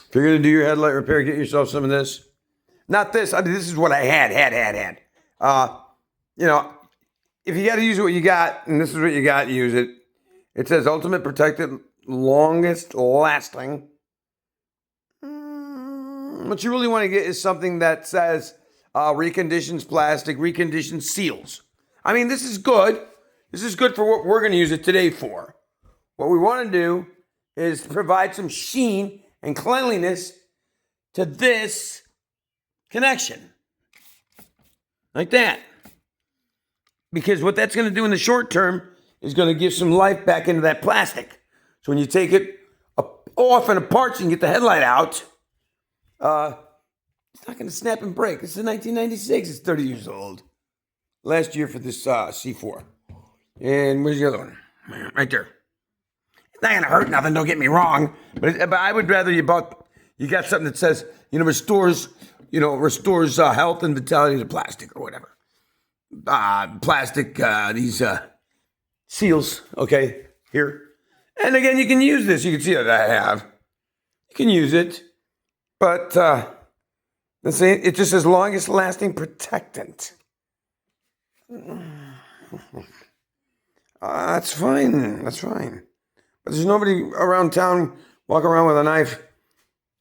If you're going to do your headlight repair, get yourself some of this. Not this. I mean, this is what I had. You know, if you got to use what you got, and this is what you got, use it. It says ultimate protected, longest lasting. What you really want to get is something that says reconditions plastic, reconditions seals. I mean, this is good. This is good for what we're going to use it today for. What we want to do is provide some sheen and cleanliness to this connection. Like that. Because what that's going to do in the short term is going to give some life back into that plastic. So when you take it off and apart so you can get the headlight out, it's not going to snap and break. This is 1996. It's 30 years old. Last year for this C4. And where's the other one? Right there. It's not going to hurt nothing, don't get me wrong. But I would rather you got something that says, restores health and vitality to plastic or whatever. Plastic, these seals, okay, here. And again, you can use this. You can see that I have. You can use it. But it just says longest lasting protectant. That's fine. That's fine. But there's nobody around town walking around with a knife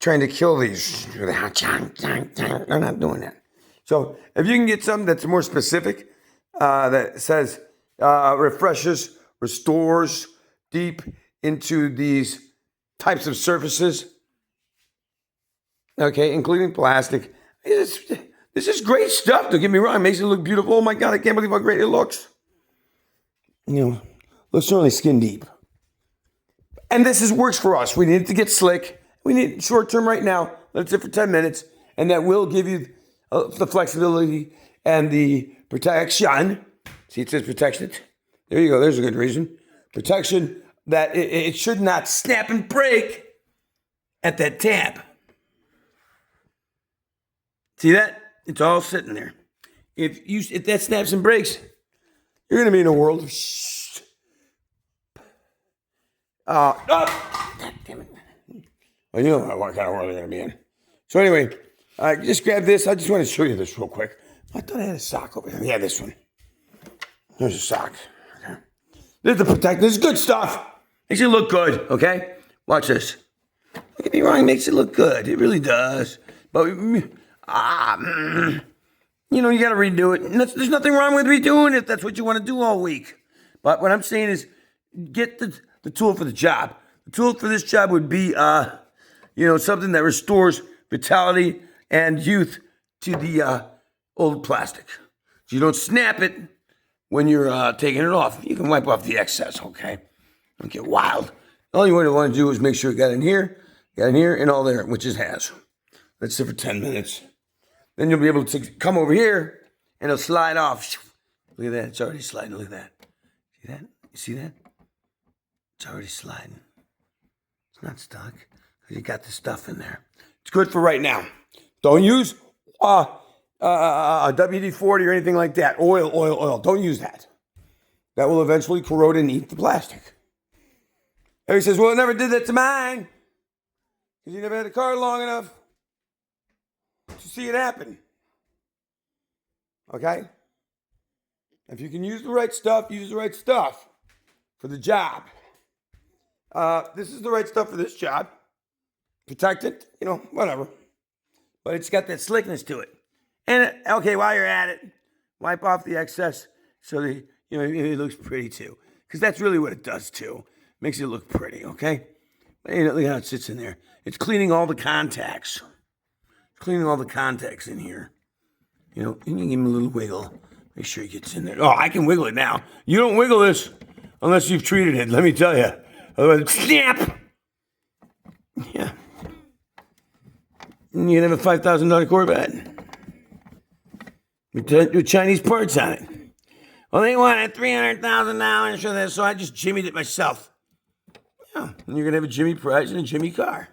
trying to kill these. They're not doing that. So if you can get something that's more specific, that says refreshes, restores deep into these types of surfaces, okay, including plastic. This is great stuff. Don't get me wrong. It makes it look beautiful. Oh my God, I can't believe how great it looks. Looks certainly skin deep. And this works for us. We need it to get slick. We need it short term right now. Let's sit for 10 minutes. And that will give you the flexibility and the protection. See, it says protection. There you go. There's a good reason. Protection that it should not snap and break at that tab. See that? It's all sitting there. If that snaps and breaks, you're going to be in a world of shh. God damn it. Well, you know what kind of world you're going to be in. So anyway, just grab this. I just want to show you this real quick. I thought I had a sock over here. Yeah, this one. There's a sock. Okay. This is the protect. This is good stuff. Makes it look good, okay? Watch this. Don't get me wrong, it makes it look good. It really does. But, you got to redo it. And there's nothing wrong with redoing it. That's what you want to do all week. But what I'm saying is get the tool for the job. The tool for this job would be, something that restores vitality and youth to the old plastic. So you don't snap it when you're taking it off. You can wipe off the excess, okay? Don't get wild. All you want to do is make sure it got in here, and all there, which it has. Let's sit for 10 minutes. Then you'll be able to come over here, and it'll slide off. Look at that. It's already sliding. Look at that. See that? You see that? It's already sliding. It's not stuck because you got the stuff in there. It's good for right now. Don't use WD-40 or anything like that. Oil. Don't use that. That will eventually corrode and eat the plastic. Everybody says, well, it never did that to mine because you never had a car long enough to see it happen. Okay? If you can use the right stuff, use the right stuff for the job. This is the right stuff for this job. Protect it, whatever. But it's got that slickness to it. And, okay, while you're at it, wipe off the excess so that, it looks pretty too. Because that's really what it does too. Makes it look pretty, okay? Look how it sits in there. It's cleaning all the contacts. Cleaning all the contacts in here. And you give him a little wiggle. Make sure he gets in there. Oh, I can wiggle it now. You don't wiggle this unless you've treated it, let me tell you. Otherwise, snap! Yeah. And you can have a $5,000 Corvette. With Chinese parts on it. Well, they wanted $300,000 for this, so I just jimmied it myself. Yeah, and you're going to have a Jimmy prize and a Jimmy car.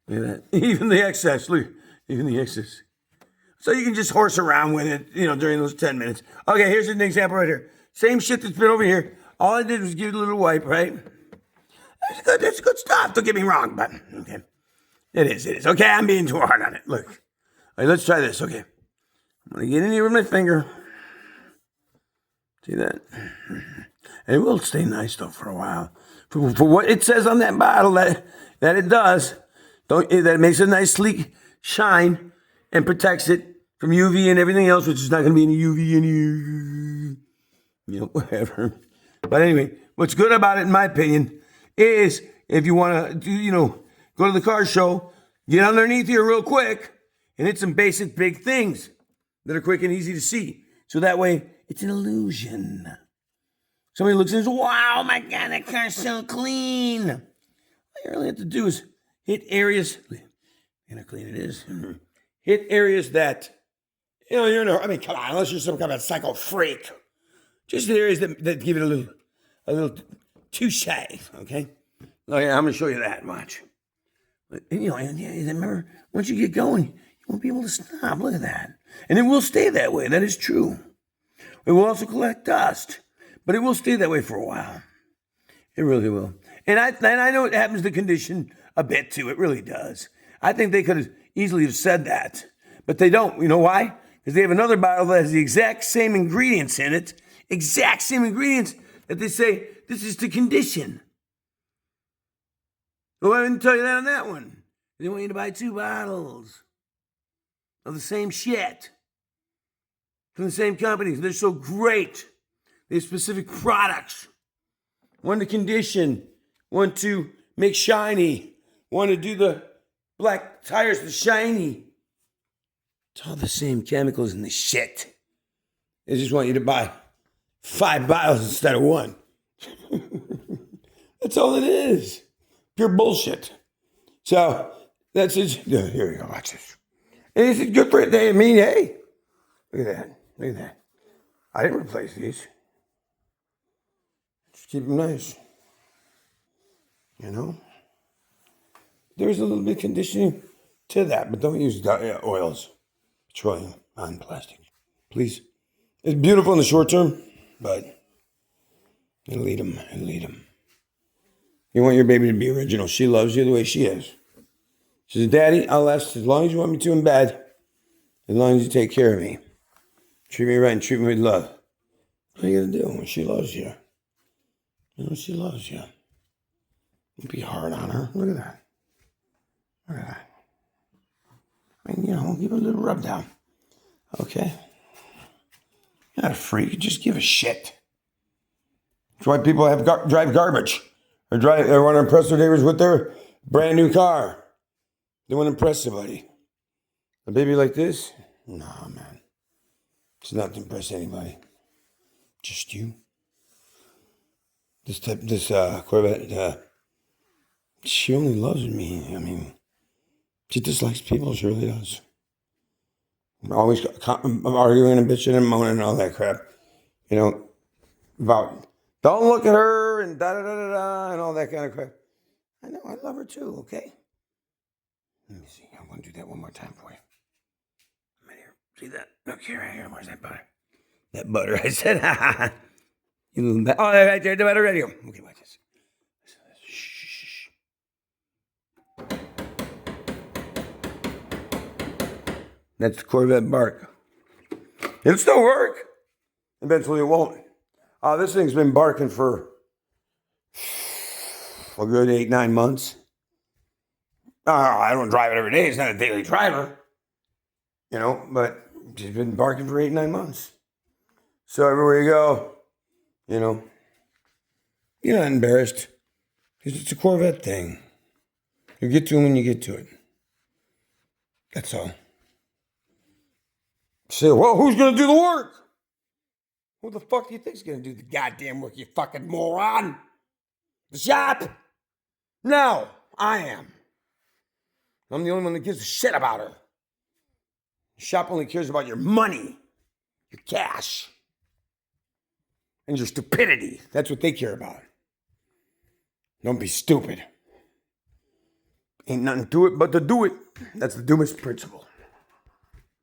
Look at that. Even the excess. Look, even the excess. So you can just horse around with it, during those 10 minutes. Okay, here's an example right here. Same shit that's been over here. All I did was give it a little wipe, right? That's good stuff. Don't get me wrong, but okay. It is. Okay, I'm being too hard on it. Look. All right, let's try this. Okay. I'm going to get in here with my finger. See that? And it will stay nice, though, for a while. For what it says on that bottle that it does, that it makes a nice, sleek shine and protects it from UV and everything else, which is not going to be any UV in here. Whatever. But anyway, what's good about it, in my opinion, is if you want to, go to the car show, get underneath here real quick, and hit some basic big things that are quick and easy to see. So that way, it's an illusion. Somebody looks and says, wow, my God, that car's so clean. All you really have to do is hit areas, and how clean it is. Hit areas that, come on, unless you're some kind of psycho freak. Just the areas that give it a little touche, okay? Oh, yeah, I'm going to show you that. Watch. And remember, once you get going, you won't be able to stop. Look at that. And it will stay that way. That is true. It will also collect dust, but it will stay that way for a while. It really will. And I know it happens to condition a bit, too. It really does. I think they could have easily have said that, but they don't. You know why? Because they have another bottle that has the exact same ingredients in it, exact same ingredients that they say, this is to condition. Well, I didn't tell you that on that one. They want you to buy 2 bottles of the same shit from the same companies. They're so great. They have specific products. One to condition, one to make shiny, one to do the black tires the shiny. It's all the same chemicals in the shit. They just want you to buy 5 bottles instead of 1. That's all it is. Pure bullshit. So that's it. Here we go. Watch this. And it's good for it. I mean, hey, look at that. Look at that. I didn't replace these. Just keep them nice. There's a little bit of conditioning to that, but don't use oils, petroleum on plastic, please. It's beautiful in the short term, but it'll lead them. You want your baby to be original. She loves you the way she is. She says, Daddy, I'll last as long as you want me to in bed, as long as you take care of me. Treat me right and treat me with love. What are you going to do when she loves you? She loves you. Don't be hard on her. Look at that. Look at that. Give her a little rub down. Okay? You're not a freak. Just give a shit. That's why people drive garbage. Or want to impress their neighbors with their brand new car. They want to impress somebody. A baby like this? Nah, man. It's not to impress anybody. Just you. This Corvette, she only loves me. She dislikes people. She really does. Always arguing and bitching and moaning and all that crap. About don't look at her and da-da-da-da-da and all that kind of crap. I know, I love her too, okay? Let me see. I'm going to do that one more time for you. Right here. See that? Okay, right here. Where's that butter? That butter. I said, you little bit. Oh, right there. The butter radio. Okay, watch this. Shh. That's the Corvette bark. It'll still work. Eventually it won't. This thing's been barking for a good 8-9 months. I don't drive it every day. It's not a daily driver. But it's been barking for 8-9 months. So everywhere you go, you're not embarrassed. Because it's a Corvette thing. You get to it when you get to it. That's all. Say, well, who's going to do the work? Who the fuck do you think's going to do the goddamn work, you fucking moron? The shop? No, I am. I'm the only one that gives a shit about her. The shop only cares about your money, your cash, and your stupidity. That's what they care about. Don't be stupid. Ain't nothing to it but to do it. That's the dumbest principle.